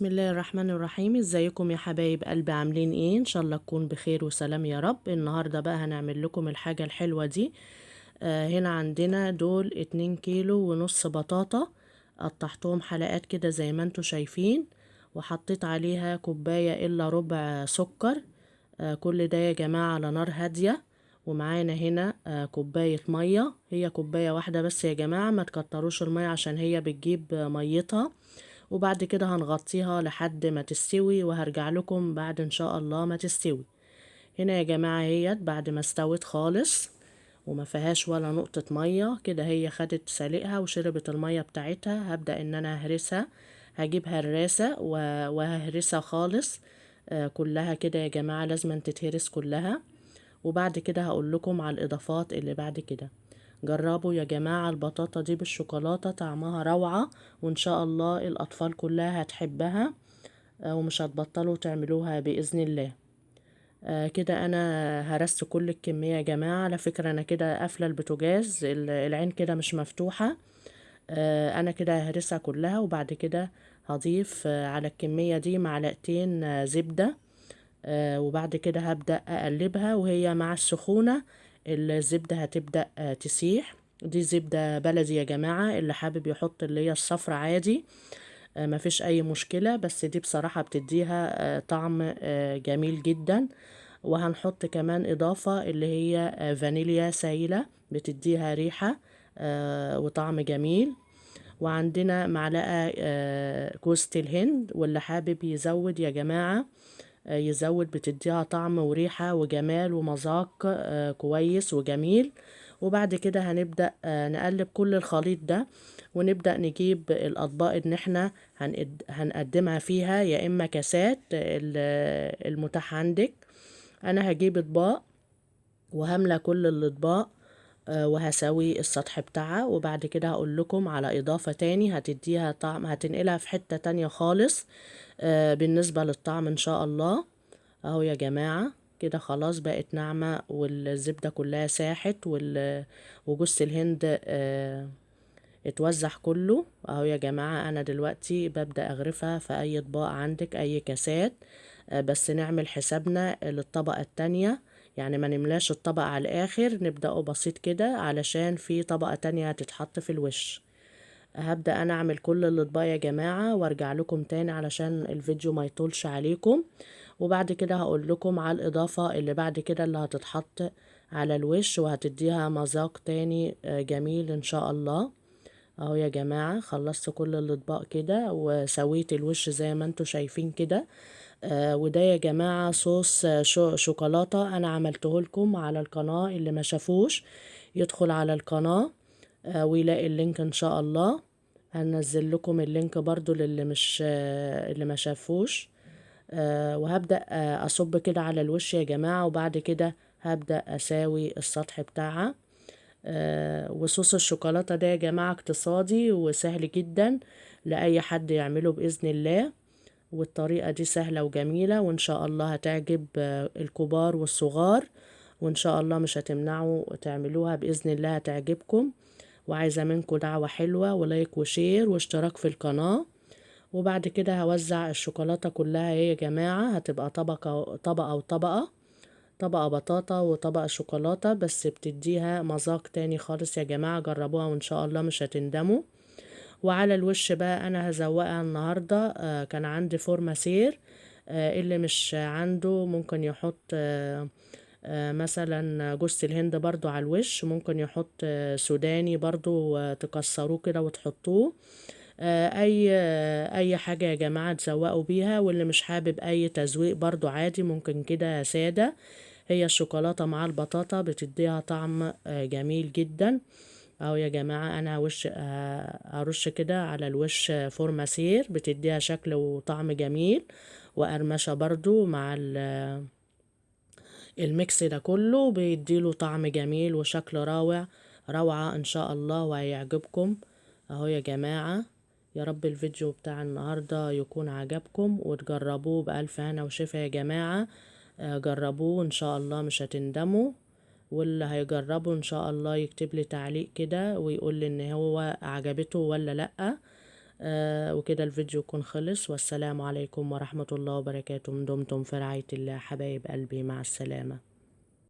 بسم الله الرحمن الرحيم. ازيكم يا حبايب قلبي؟ عاملين ايه؟ ان شاء الله تكون بخير وسلام يا رب. النهاردة بقى هنعمل لكم الحاجة الحلوة دي. هنا عندنا دول 2 كيلو ونص بطاطا، قطعتهم حلقات كده زي ما انتوا شايفين، وحطيت عليها كوباية الا ربع سكر. كل ده يا جماعة على نار هادية. ومعانا هنا كوباية مية، هي كوباية واحدة بس يا جماعة، ما تكتروش المية عشان هي بتجيب ميتها. وبعد كده هنغطيها لحد ما تستوي، وهرجع لكم بعد ان شاء الله ما تستوي. هنا يا جماعة هي بعد ما استوت خالص وما فيهاش ولا نقطة مية كده، هي خدت سلقها وشربت المية بتاعتها. هبدأ ان انا اهرسها، هجيب هراسة وههرسها خالص. كلها كده يا جماعة لازم تتهرس كلها. وبعد كده هقول لكم على الاضافات اللي بعد كده. جربوا يا جماعة البطاطا دي بالشوكولاتة، طعمها روعة، وإن شاء الله الأطفال كلها هتحبها. ومش هتبطلوا تعملوها بإذن الله. كده أنا هرست كل الكمية يا جماعة. على فكرة أنا كده قافلة البوتاجاز، العين كده مش مفتوحة. أنا كده هرسها كلها، وبعد كده هضيف على الكمية دي معلقتين زبدة. وبعد كده هبدأ أقلبها، وهي مع السخونة الزبدة هتبدأ تسيح. دي زبدة بلدي يا جماعة، اللي حابب يحط اللي هي الصفرة عادي، مفيش أي مشكلة، بس دي بصراحة بتديها طعم جميل جدا. وهنحط كمان إضافة اللي هي فانيليا سايلة، بتديها ريحة وطعم جميل. وعندنا معلقة جوزة الهند، واللي حابب يزود يا جماعة يزود، بتديها طعم وريحة وجمال ومذاق كويس وجميل. وبعد كده هنبدأ نقلب كل الخليط ده، ونبدأ نجيب الأطباق اللي احنا هنقدمها فيها، يا إما كاسات المتاح عندك. أنا هجيب أطباق وهملى كل الأطباق وهسوي السطح بتاعها. وبعد كده هقول لكم على إضافة تاني هتديها طعم، هتنقلها في حتة تانية خالص بالنسبة للطعم إن شاء الله. اهو يا جماعة كده خلاص بقت ناعمة، والزبدة كلها ساحت، وجوز الهند اتوزع كله. اهو يا جماعة انا دلوقتي ببدأ اغرفها في اي اطباق عندك، اي كاسات. بس نعمل حسابنا للطبقة التانية، يعني ما نملاش الطبق على الاخر، نبدأه بسيط كده علشان في طبقة تانية هتتحط في الوش. هبدأ انا اعمل كل الاطباق يا جماعة، وارجع لكم تاني علشان الفيديو ما يطولش عليكم. وبعد كده هقول لكم على الإضافة اللي بعد كده اللي هتتحط على الوش، وهتديها مذاق تاني جميل إن شاء الله. اهو يا جماعة خلصت كل الأطباق كده، وسويت الوش زي ما انتوا شايفين كده. وده يا جماعة صوص شوكولاتة أنا عملته لكم على القناة، اللي ما شافوش يدخل على القناة ويلاقي اللينك إن شاء الله. هنزل لكم اللينك برضو للي مش اللي ما شافوش. وهبدأ أصب كده على الوش يا جماعة، وبعد كده هبدأ أساوي السطح بتاعها. وصوص الشوكولاتة ده يا جماعة اقتصادي وسهل جدا لأي حد يعمله بإذن الله. والطريقة دي سهلة وجميلة، وإن شاء الله هتعجب الكبار والصغار، وإن شاء الله مش هتمنعوا تعملوها بإذن الله، هتعجبكم. وعايزة منكم دعوة حلوة ولايك وشير واشتراك في القناة. وبعد كده هوزع الشوكولاتة كلها يا جماعة، هتبقى طبقة وطبقة، طبقة بطاطا وطبقة شوكولاتة، بس بتديها مذاق تاني خالص يا جماعة. جربوها وإن شاء الله مش هتندموا. وعلى الوش بقى أنا هزوقها النهاردة. كان عندي فورماسير، اللي مش عنده ممكن يحط مثلا جوز الهند برضو على الوش، ممكن يحط سوداني برضو، تكسروه كده وتحطوه. اي حاجة يا جماعة تزوقوا بيها. واللي مش حابب اي تزويق برضو عادي، ممكن كده سادة. هي الشوكولاتة مع البطاطا بتديها طعم جميل جدا. اهو يا جماعة انا وش هرش كده على الوش فورماسير، بتديها شكل وطعم جميل، وقرمشة برضو مع الميكس ده كله بيديله طعم جميل وشكل روعة ان شاء الله، وهيعجبكم. اهو يا جماعة يا رب الفيديو بتاع النهاردة يكون عجبكم، وتجربوه بألف هنا وشفا يا جماعة. جربوه ان شاء الله مش هتندموا. واللي هيجربه ان شاء الله يكتب لي تعليق كده ويقول لي ان هو عجبته ولا لأ. وكده الفيديو يكون خلص، والسلام عليكم ورحمة الله وبركاته. دمتم في رعاية الله حبايب قلبي، مع السلامة.